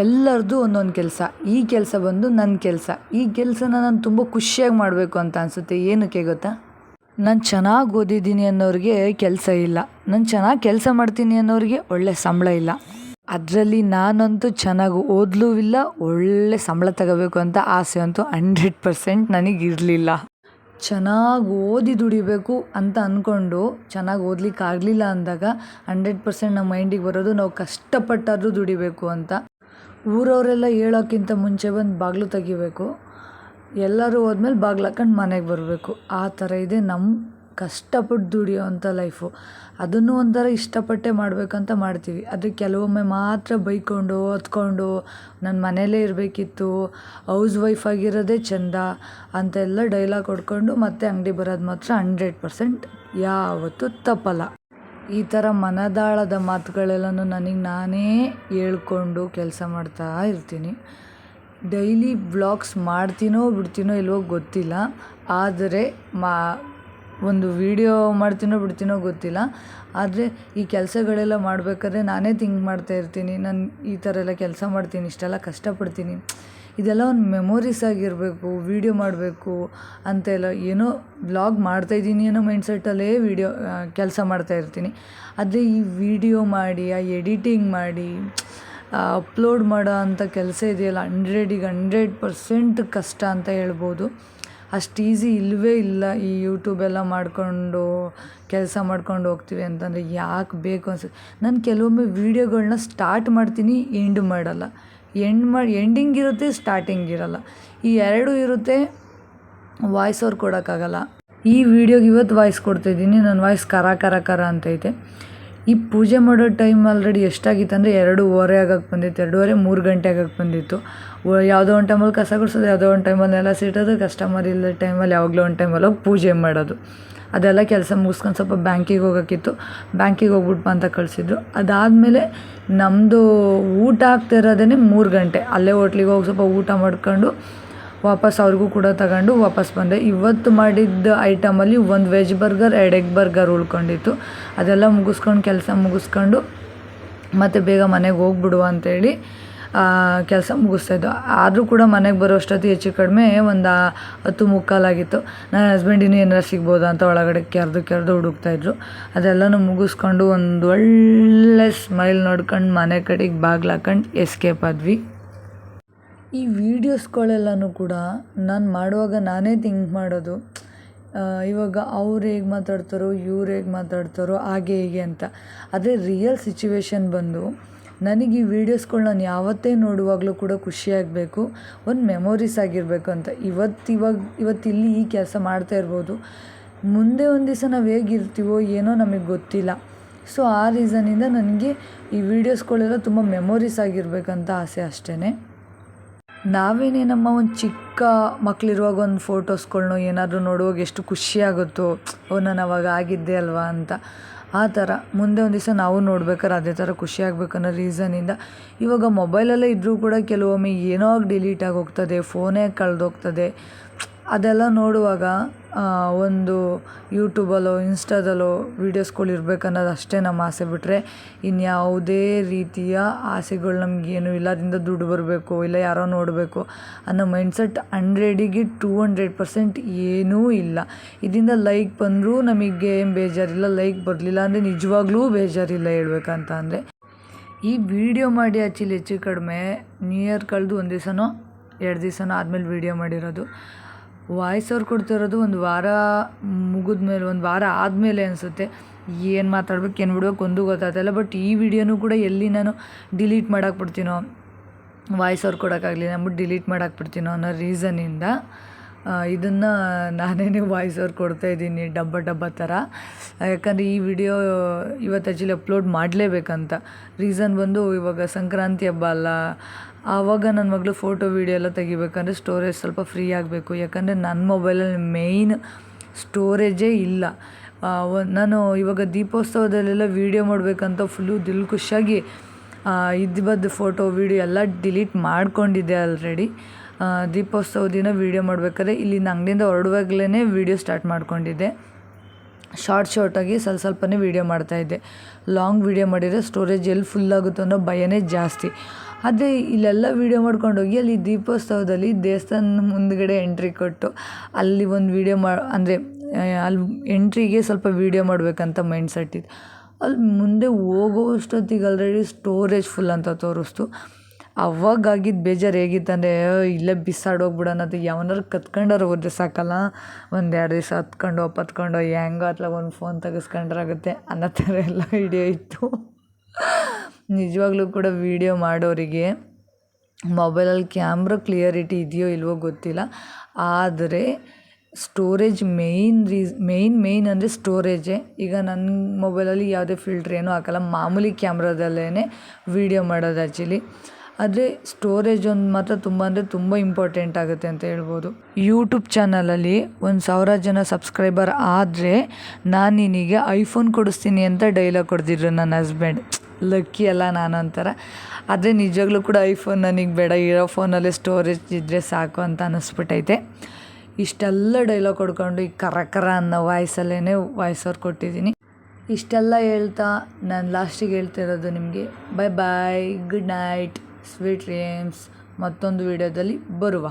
ಎಲ್ಲರದ್ದು ಒಂದೊಂದು ಕೆಲಸ. ಈ ಕೆಲಸ ಬಂದು ನನ್ನ ಕೆಲಸ. ಈ ಕೆಲಸನ ನಾನು ತುಂಬ ಖುಷಿಯಾಗಿ ಮಾಡಬೇಕು ಅಂತ ಅನಿಸುತ್ತೆ. ಏನಕ್ಕೆ ಗೊತ್ತಾ? ನಾನು ಚೆನ್ನಾಗಿ ಓದಿದ್ದೀನಿ ಅನ್ನೋರಿಗೆ ಕೆಲಸ ಇಲ್ಲ. ನಾನು ಚೆನ್ನಾಗಿ ಕೆಲಸ ಮಾಡ್ತೀನಿ ಅನ್ನೋರಿಗೆ ಒಳ್ಳೆ ಸಂಬಳ ಇಲ್ಲ. ಅದರಲ್ಲಿ ನಾನಂತೂ ಚೆನ್ನಾಗಿ ಓದಲೂ ಇಲ್ಲ, ಒಳ್ಳೆ ಸಂಬಳ ತಗೋಬೇಕು ಅಂತ ಆಸೆ ಅಂತೂ 100% ನನಗಿರಲಿಲ್ಲ. ಚೆನ್ನಾಗಿ ಓದಿ ದುಡಿಬೇಕು ಅಂತ ಅಂದ್ಕೊಂಡು ಚೆನ್ನಾಗಿ ಓದ್ಲಿಕ್ಕೆ ಆಗಲಿಲ್ಲ ಅಂದಾಗ 100% ನಮ್ಮ ಮೈಂಡಿಗೆ ಬರೋದು ನಾವು ಕಷ್ಟಪಟ್ಟಾದರೂ ದುಡಿಬೇಕು ಅಂತ. ಊರವರೆಲ್ಲ ಹೇಳೋಕ್ಕಿಂತ ಮುಂಚೆ ಬಂದು ಬಾಗಿಲು ತೆಗಿಬೇಕು, ಎಲ್ಲರೂ ಹೋದ್ಮೇಲೆ ಬಾಗಿಲು ಹಾಕೊಂಡು ಮನೆಗೆ ಬರಬೇಕು. ಆ ಥರ ಇದೆ ನಮ್ಮ ಕಷ್ಟಪಟ್ಟು ದುಡಿಯೋವಂಥ ಲೈಫು. ಅದನ್ನು ಒಂಥರ ಇಷ್ಟಪಟ್ಟೆ ಮಾಡಬೇಕಂತ ಮಾಡ್ತೀವಿ. ಆದರೆ ಕೆಲವೊಮ್ಮೆ ಮಾತ್ರ ಬೈಕೊಂಡು ಹೊತ್ಕೊಂಡು ನನ್ನ ಮನೇಲೇ ಇರಬೇಕಿತ್ತು, ಹೌಸ್ ವೈಫ್ ಆಗಿರೋದೇ ಚೆಂದ ಅಂತೆಲ್ಲ ಡೈಲಾಗ್ ಹೊಡ್ಕೊಂಡು ಮತ್ತೆ ಅಂಗಡಿ ಬರೋದು ಮಾತ್ರ 100% ಯಾವತ್ತೂ ತಪ್ಪಲ್ಲ. ಈ ಥರ ಮನದಾಳದ ಮಾತುಗಳೆಲ್ಲನೂ ನನಗೆ ನಾನೇ ಹೇಳ್ಕೊಂಡು ಕೆಲಸ ಮಾಡ್ತಾ ಇರ್ತೀನಿ. ಡೈಲಿ ವ್ಲಾಗ್ಸ್ ಮಾಡ್ತೀನೋ ಬಿಡ್ತೀನೋ ಇಲ್ವೋ ಗೊತ್ತಿಲ್ಲ, ಆದರೆ ಒಂದು ವಿಡಿಯೋ ಮಾಡ್ತೀನೋ ಬಿಡ್ತೀನೋ ಗೊತ್ತಿಲ್ಲ. ಆದರೆ ಈ ಕೆಲಸಗಳೆಲ್ಲ ಮಾಡಬೇಕಾದ್ರೆ ನಾನೇ ಥಿಂಕ್ ಮಾಡ್ತಾ ಇರ್ತೀನಿ, ನಾನು ಈ ಥರ ಎಲ್ಲ ಕೆಲಸ ಮಾಡ್ತೀನಿ, ಇಷ್ಟೆಲ್ಲ ಕಷ್ಟಪಡ್ತೀನಿ, ಇದೆಲ್ಲ ಒಂದು ಮೆಮೊರೀಸ್ ಆಗಿರಬೇಕು, ವೀಡಿಯೋ ಮಾಡಬೇಕು ಅಂತೆಲ್ಲ. ಏನೋ ವ್ಲಾಗ್ ಮಾಡ್ತಾಯಿದ್ದೀನಿ ಅನ್ನೋ ಮೈಂಡ್ಸೆಟ್ಟಲ್ಲೇ ಕೆಲಸ ಮಾಡ್ತಾಯಿರ್ತೀನಿ. ಆದರೆ ಈ ವಿಡಿಯೋ ಮಾಡಿ, ಆ ಎಡಿಟಿಂಗ್ ಮಾಡಿ ಅಪ್ಲೋಡ್ ಮಾಡೋ ಅಂಥ ಕೆಲಸ ಇದೆಯಲ್ಲ, 100% ಕಷ್ಟ ಅಂತ ಹೇಳ್ಬೋದು. ಅಷ್ಟು ಈಸಿ ಇಲ್ಲವೇ ಇಲ್ಲ. ಈ ಯೂಟ್ಯೂಬೆಲ್ಲ ಮಾಡಿಕೊಂಡು ಕೆಲಸ ಮಾಡ್ಕೊಂಡು ಹೋಗ್ತೀವಿ ಅಂತಂದರೆ ಯಾಕೆ ಬೇಕು ಅನ್ಸುತ್ತೆ. ನಾನು ಕೆಲವೊಮ್ಮೆ ವೀಡಿಯೋಗಳನ್ನ ಸ್ಟಾರ್ಟ್ ಮಾಡ್ತೀನಿ, ಎಂಡ್ ಮಾಡಲ್ಲ. ಎಂಡಿಂಗ್ ಇರುತ್ತೆ, ಸ್ಟಾರ್ಟಿಂಗ್ ಇರಲ್ಲ. ಈ ಎರಡೂ ಇರುತ್ತೆ, ವಾಯ್ಸ್ ಓವರ್ ಕೊಡೋಕ್ಕಾಗಲ್ಲ. ಈ ವಿಡಿಯೋಗೆ ಇವತ್ತು ವಾಯ್ಸ್ ಕೊಡ್ತಾಯಿದ್ದೀನಿ, ನನ್ನ ವಾಯ್ಸ್ ಕರ ಅಂತೈತೆ. ಈ ಪೂಜೆ ಮಾಡೋ ಟೈಮ್ ಆಲ್ರೆಡಿ ಎಷ್ಟಾಗಿತ್ತು ಅಂದರೆ 2:15 ಆಗಕ್ಕೆ ಬಂದಿತ್ತು, 2:30-3 ಗಂಟೆ ಆಗಕ್ಕೆ ಬಂದಿತ್ತು. ಯಾವುದೋ ಒಂದು ಟೈಮಲ್ಲಿ ಕಸ ಗುಡಿಸೋದು, ಯಾವುದೋ ಒಂದು ಟೈಮಲ್ಲಿ ನೆಲ ಸಿಟ್ಟೋದು, ಕಸ್ಟಮರ್ ಇಲ್ಲದ ಟೈಮಲ್ಲಿ ಯಾವಾಗಲೋ ಒಂದು ಟೈಮಲ್ಲಿ ಹೋಗಿ ಪೂಜೆ ಮಾಡೋದು. ಅದೆಲ್ಲ ಕೆಲಸ ಮುಗಿಸ್ಕೊಂಡು ಸ್ವಲ್ಪ ಬ್ಯಾಂಕಿಗೆ ಹೋಗೋಕ್ಕಿತ್ತು, ಬ್ಯಾಂಕಿಗೆ ಹೋಗ್ಬಿಟ್ಟು ಅಂತ ಕಳಿಸಿದ್ರು. ಅದಾದಮೇಲೆ ನಮ್ಮದು ಊಟ ಆಗ್ತಿರೋದೇ 3 ಗಂಟೆ. ಅಲ್ಲೇ ಹೋಟ್ಲಿಗೆ ಹೋಗಿ ಸ್ವಲ್ಪ ಊಟ ಮಾಡ್ಕೊಂಡು ವಾಪಸ್ ಅವ್ರಿಗೂ ಕೂಡ ತಗೊಂಡು ವಾಪಸ್ ಬಂದೆ. ಇವತ್ತು ಮಾಡಿದ್ದ ಐಟಮಲ್ಲಿ ಒಂದು ವೆಜ್ ಬರ್ಗರ್, 2 ಎಗ್ ಬರ್ಗರ್ ಉಳ್ಕೊಂಡಿತ್ತು. ಅದೆಲ್ಲ ಮುಗಿಸ್ಕೊಂಡು ಕೆಲಸ ಮುಗಿಸ್ಕೊಂಡು ಮತ್ತು ಬೇಗ ಮನೆಗೆ ಹೋಗ್ಬಿಡುವ ಅಂತೇಳಿ ಕೆಲಸ ಮುಗಿಸ್ತಾಯಿದ್ದು. ಆದರೂ ಕೂಡ ಮನೆಗೆ ಬರೋ ಅಷ್ಟೊತ್ತಿಗೆ ಹೆಚ್ಚು ಕಡಿಮೆ ಒಂದು 10:45 ಆಗಿತ್ತು. ನನ್ನ ಹಸ್ಬೆಂಡ್ ಇನ್ನೂ ಏನಾರು ಸಿಗ್ಬೋದಾ ಅಂತ ಒಳಗಡೆ ಕೆರೆದು ಹುಡುಕ್ತಾಯಿದ್ರು. ಅದೆಲ್ಲನೂ ಮುಗಿಸ್ಕೊಂಡು ಒಂದು ಒಳ್ಳೆ ಸ್ಮೈಲ್ ನೋಡ್ಕೊಂಡು ಮನೆ ಕಡೆಗೆ ಬಾಗಿಲು ಹಾಕೊಂಡು ಎಸ್ಕೇಪ್ ಆದ್ವಿ. ಈ ವೀಡಿಯೋಸ್ಗಳೆಲ್ಲನೂ ಕೂಡ ನಾನು ಮಾಡುವಾಗ ನಾನೇ ಥಿಂಕ್ ಮಾಡೋದು, ಇವಾಗ ಅವ್ರು ಹೇಗೆ ಮಾತಾಡ್ತಾರೋ, ಇವ್ರು ಹೇಗೆ ಮಾತಾಡ್ತಾರೋ, ಹಾಗೆ ಹೀಗೆ ಅಂತ. ಆದರೆ ರಿಯಲ್ ಸಿಚುವೇಶನ್ ಬಂದು ನನಗೆ ಈ ವೀಡಿಯೋಸ್ಗಳು ನಾನು ಯಾವತ್ತೇ ನೋಡುವಾಗಲೂ ಕೂಡ ಖುಷಿಯಾಗಬೇಕು, ಒಂದು ಮೆಮೊರೀಸ್ ಆಗಿರಬೇಕು ಅಂತ. ಇವತ್ತಿಲ್ಲಿ ಈ ಕೆಲಸ ಮಾಡ್ತಾ ಇರ್ಬೋದು, ಮುಂದೆ ಒಂದು ದಿವಸ ನಾವು ಹೇಗಿರ್ತೀವೋ ಏನೋ ನಮಗೆ ಗೊತ್ತಿಲ್ಲ. ಸೊ ಆ ರೀಸನಿಂದ ನನಗೆ ಈ ವೀಡಿಯೋಸ್ಗಳೆಲ್ಲ ತುಂಬ ಮೆಮೊರೀಸ್ ಆಗಿರಬೇಕಂತ ಆಸೆ ಅಷ್ಟೇ. ನಾವೇನೇ ನಮ್ಮ ಒಂದು ಚಿಕ್ಕ ಮಕ್ಕಳಿರುವಾಗ ಒಂದು ಫೋಟೋಸ್ಗಳ್ನೋ ಏನಾದರೂ ನೋಡುವಾಗ ಎಷ್ಟು ಖುಷಿಯಾಗುತ್ತೋ, ನಾನು ಅವಾಗ ಆಗಿದ್ದೆ ಅಲ್ವಾ ಅಂತ. ಆ ಥರ ಮುಂದೆ ಒಂದು ದಿವಸ ನಾವು ನೋಡ್ಬೇಕಾದ್ರೆ ಅದೇ ಥರ ಖುಷಿಯಾಗಬೇಕನ್ನೋ ರೀಸನಿಂದ ಇವಾಗ ಮೊಬೈಲಲ್ಲೇ ಇದ್ದರೂ ಕೂಡ ಕೆಲವೊಮ್ಮೆ ಏನೋ ಡಿಲೀಟ್ ಆಗಿ ಹೋಗ್ತದೆ, ಫೋನೇ ಕಳೆದೋಗ್ತದೆ. ಅದೆಲ್ಲ ನೋಡುವಾಗ ಒಂದು ಯೂಟ್ಯೂಬಲ್ಲೋ ಇನ್ಸ್ಟಾದಲ್ಲೋ ವೀಡಿಯೋಸ್ಗಳು ಇರಬೇಕನ್ನೋದು ಅಷ್ಟೇ ನಮ್ಮ ಆಸೆ. ಬಿಟ್ಟರೆ ಇನ್ಯಾವುದೇ ರೀತಿಯ ಆಸೆಗಳು ನಮಗೇನು ಇಲ್ಲ. ಅದರಿಂದ ದುಡ್ಡು ಬರಬೇಕು, ಇಲ್ಲ ಯಾರೋ ನೋಡಬೇಕು ಅನ್ನೋ ಮೈಂಡ್ಸೆಟ್ 100ಗೆ 200% ಏನೂ ಇಲ್ಲ. ಇದರಿಂದ ಲೈಕ್ ಬಂದರೂ ನಮಗೆ ಏನು ಬೇಜಾರಿಲ್ಲ, ಲೈಕ್ ಬರಲಿಲ್ಲ ಅಂದರೆ ನಿಜವಾಗ್ಲೂ ಬೇಜಾರಿಲ್ಲ ಹೇಳ್ಬೇಕಂತ ಅಂದರೆ. ಈ ವಿಡಿಯೋ ಮಾಡಿ ಹೆಚ್ಚು ಕಡಿಮೆ ನ್ಯೂ ಇಯರ್ ಕಳೆದು 1 ದಿವಸನೋ 2 ದಿವಸನೋ ಆದಮೇಲೆ ವೀಡಿಯೋ ಮಾಡಿರೋದು. ವಾಯ್ಸ್ ಓವರ್ ಕೊಡ್ತಿರೋದು 1 ವಾರ ಮುಗಿದ್ಮೇಲೆ, 1 ವಾರ ಆದಮೇಲೆ ಅನಿಸುತ್ತೆ. ಏನು ಮಾತಾಡ್ಬೇಕು ಏನು ಬಿಡ್ಬೇಕು ಒಂದೂ ಗೊತ್ತಾಗ್ತಾಯಿಲ್ಲ. ಬಟ್ ಈ ವಿಡಿಯೋನೂ ಕೂಡ ಎಲ್ಲಿ ನಾನು ಡಿಲೀಟ್ ಮಾಡೋಕ್ಬಿಡ್ತೀನೋ, ವಾಯ್ಸ್ ಓವರ್ ಕೊಡೋಕ್ಕಾಗಲಿಲ್ಲ ಅಂದ್ಬಿಟ್ಟು ಡಿಲೀಟ್ ಮಾಡೋಕ್ಬಿಡ್ತೀನೋ ಅನ್ನೋ ರೀಸನಿಂದ ಇದನ್ನು ನಾನೇ ವಾಯ್ಸ್ ಓವರ್ ಕೊಡ್ತಾಯಿದ್ದೀನಿ ಡಬ್ಬ ಥರ. ಯಾಕಂದರೆ ಈ ವಿಡಿಯೋ ಇವತ್ತು ಆ್ಯಕ್ಚುಲಿ ಅಪ್ಲೋಡ್ ಮಾಡಲೇಬೇಕಂತ. ರೀಸನ್ ಬಂದು ಇವಾಗ ಸಂಕ್ರಾಂತಿ ಹಬ್ಬ ಅಲ್ಲ, ಆವಾಗ ನನ್ನ ಮಗಳು ಫೋಟೋ ವೀಡಿಯೋ ಎಲ್ಲ ತೆಗಿಬೇಕಂದ್ರೆ ಸ್ಟೋರೇಜ್ ಸ್ವಲ್ಪ ಫ್ರೀ ಆಗಬೇಕು. ಯಾಕಂದರೆ ನನ್ನ ಮೊಬೈಲಲ್ಲಿ ಮೇಯ್ನ್ ಸ್ಟೋರೇಜೇ ಇಲ್ಲ. ನಾನು ಇವಾಗ ದೀಪೋತ್ಸವದಲ್ಲೆಲ್ಲ ವೀಡಿಯೋ ಮಾಡಬೇಕಂತ ಫುಲ್ಲು ಖುಷಿಯಾಗಿ ಇದ್ಬದ್ದು ಫೋಟೋ ವೀಡಿಯೋ ಎಲ್ಲ ಡಿಲೀಟ್ ಮಾಡ್ಕೊಂಡಿದ್ದೆ ಆಲ್ರೆಡಿ. ದೀಪೋತ್ಸವ ದಿನ ವೀಡಿಯೋ ಮಾಡಬೇಕಾದ್ರೆ ಇಲ್ಲಿಂದ ಅಂಗಡಿಯಿಂದ ಹೊರಡುವಾಗಲೇ ವೀಡಿಯೋ ಸ್ಟಾರ್ಟ್ ಮಾಡ್ಕೊಂಡಿದ್ದೆ. ಶಾರ್ಟಾಗಿ ಸ್ವಲ್ಪನೇ ವೀಡಿಯೋ ಮಾಡ್ತಾಯಿದ್ದೆ. ಲಾಂಗ್ ವೀಡಿಯೋ ಮಾಡಿದರೆ ಸ್ಟೋರೇಜ್ ಎಲ್ಲಿ ಫುಲ್ ಆಗುತ್ತೋ ಅನ್ನೋ ಭಯನೇ ಜಾಸ್ತಿ. ಆದರೆ ಇಲ್ಲೆಲ್ಲ ವೀಡಿಯೋ ಮಾಡ್ಕೊಂಡೋಗಿ ಅಲ್ಲಿ ದೀಪೋತ್ಸವದಲ್ಲಿ ದೇವಸ್ಥಾನ ಮುಂದ್ಗಡೆ ಎಂಟ್ರಿ ಕೊಟ್ಟು ಅಲ್ಲಿ ಒಂದು ವೀಡಿಯೋ ಅಂದರೆ ಅಲ್ಲಿ ಎಂಟ್ರಿಗೆ ಸ್ವಲ್ಪ ವೀಡಿಯೋ ಮಾಡಬೇಕಂತ ಮೈಂಡ್ ಸೆಟ್ ಇದೆ. ಅಲ್ಲಿ ಮುಂದೆ ಹೋಗೋಷ್ಟೊತ್ತಿಗೆ ಆಲ್ರೆಡಿ ಸ್ಟೋರೇಜ್ ಫುಲ್ ಅಂತ ತೋರಿಸ್ತು. ಅವಾಗಾಗಿದ್ದು ಬೇಜಾರು ಹೇಗಿತ್ತಂದರೆ ಇಲ್ಲೇ ಬಿಸಾಡೋಗ್ಬಿಡೋಣ ಅದು ಯಾವನಾರು ಕತ್ಕೊಂಡಾರು ಹೋದ್ರೆ ಸಾಕಲ್ಲ, ಒಂದು 2 ದಿವಸ ಪತ್ಕೊಂಡು ಹೆಂಗೋ ಅತ್ಲಾಗ ಒಂದು ಫೋನ್ ತೆಗೆಸ್ಕೊಂಡ್ರಾಗುತ್ತೆ ಅನ್ನೋ ಥರ ಎಲ್ಲ ವಿಡಿಯೋ ಇತ್ತು. ನಿಜವಾಗ್ಲೂ ಕೂಡ ವೀಡಿಯೋ ಮಾಡೋರಿಗೆ ಮೊಬೈಲಲ್ಲಿ ಕ್ಯಾಮ್ರಾ ಕ್ಲಿಯರಿಟಿ ಇದೆಯೋ ಇಲ್ವೋ ಗೊತ್ತಿಲ್ಲ, ಆದರೆ ಸ್ಟೋರೇಜ್ ಮೇಯ್ನ್ ಅಂದರೆ ಸ್ಟೋರೇಜೇ. ಈಗ ನನ್ನ ಮೊಬೈಲಲ್ಲಿ ಯಾವುದೇ ಫಿಲ್ಟ್ರ್ ಏನೂ ಹಾಕಲ್ಲ, ಮಾಮೂಲಿ ಕ್ಯಾಮ್ರಾದಲ್ಲೇ ವೀಡಿಯೋ ಮಾಡೋದು ಆ್ಯಕ್ಚುಲಿ. ಆದರೆ ಸ್ಟೋರೇಜ್ ಒಂದು ಮಾತ್ರ ತುಂಬ ಅಂದರೆ ತುಂಬ ಇಂಪಾರ್ಟೆಂಟ್ ಆಗುತ್ತೆ ಅಂತ ಹೇಳ್ಬೋದು. ಯೂಟ್ಯೂಬ್ ಚಾನಲಲ್ಲಿ 1,000 ಜನ ಸಬ್ಸ್ಕ್ರೈಬರ್ ಆದರೆ ನಾನು ನಿನಗೆ ಐಫೋನ್ ಕೊಡಿಸ್ತೀನಿ ಅಂತ ಡೈಲಾಗ್ ಕೊಡ್ತಿದ್ರು ನನ್ನ ಹಸ್ಬೆಂಡ್. ಲಕ್ಕಿ ಅಲ್ಲ ನಾನು ಅಂತಾರೆ. ಆದರೆ ನಿಜವಾಗ್ಲೂ ಕೂಡ ಐಫೋನ್ ನನಗೆ ಬೇಡ, ಇರೋ ಫೋನಲ್ಲೇ ಸ್ಟೋರೇಜ್ ಇದ್ದರೆ ಸಾಕು ಅಂತ ಅನ್ನಿಸ್ಬಿಟ್ಟೈತೆ. ಇಷ್ಟೆಲ್ಲ ಡೈಲಾಗ್ ಕೊಡ್ಕೊಂಡು ಈ ಕರ ಅನ್ನೋ ವಾಯ್ಸಲ್ಲೇ ವಾಯ್ಸ್ ಓವರ್ ಕೊಟ್ಟಿದ್ದೀನಿ. ಇಷ್ಟೆಲ್ಲ ಹೇಳ್ತಾ ನಾನು ಲಾಸ್ಟಿಗೆ ಹೇಳ್ತಿರೋದು ನಿಮಗೆ ಬಾಯ್, ಗುಡ್ ನೈಟ್, ಸ್ವೀಟ್ ಡ್ರೀಮ್ಸ್. ಮತ್ತೊಂದು ವಿಡಿಯೋದಲ್ಲಿ ಬರುವ.